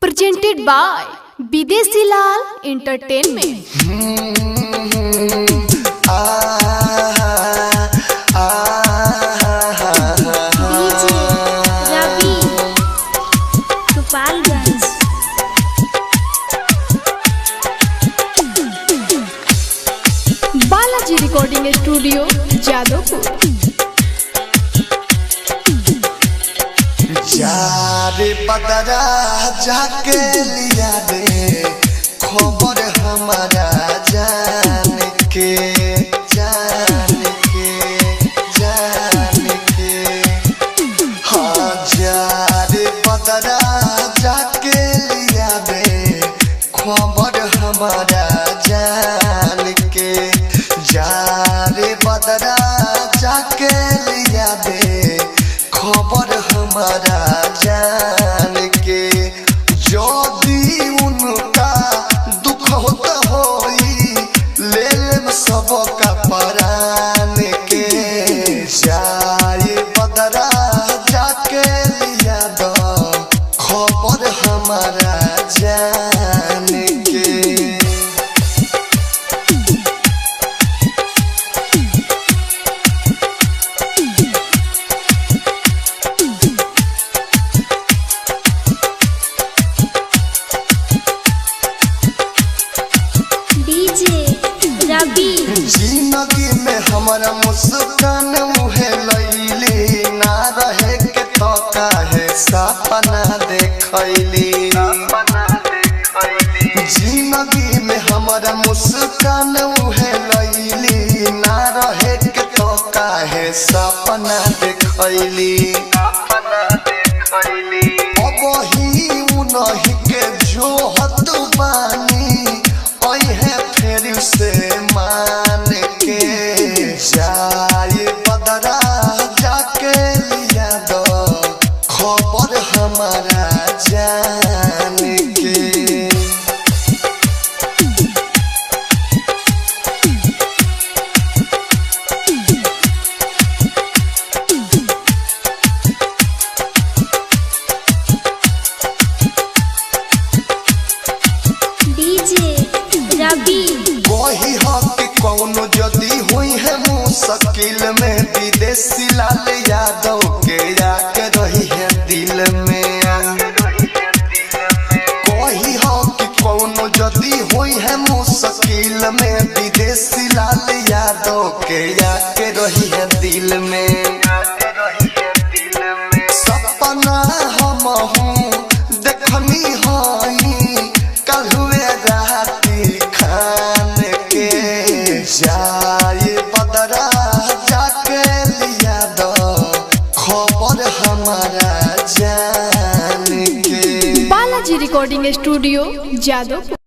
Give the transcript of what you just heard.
presented by Bidesi Lal Entertainment. DJ Ravi Gopalganj Balaji Recording Studio, Jadavpur. जारे बदरा जाके लिया दे खबर हमारा जान के हाँ जारे बदरा जाके लिया दे खबर हमारा जान के जारे बदरा जाके लिया दे खबर हमारा जान के यदि उनका दुख होता होई ले लेम सबका परान के जाए बदरा जाके लिया दो खबर हमारा जान के। DJ Ravi जिंदगी में हमारा मुस्कान मुहे लैली ना रहे के तो काहे सपना देखैली जिंदगी में हमारा मुस्कान मुहे लैली ना रहे के तो काहे सपना देखैली अब ही उनही के जो हद बानी है फिर से मान के जाए बदरा जाके लिया दो खबर हमारा जान के। DJ Ravi वही हक कौनो जदी हुई है मुश्किल में विदेशी लाल यादव के आके रही है दिल में वही हक कौनो जदी हुई है मुश्किल में विदेशी लाल यादव के आके रही है दिल में सपना हम हूँ देखनी हई कलुए राती खान के जाए बदरा जाके लिया दो खबर हमारा जान के। Balaji Recording Studio, Jadavpur.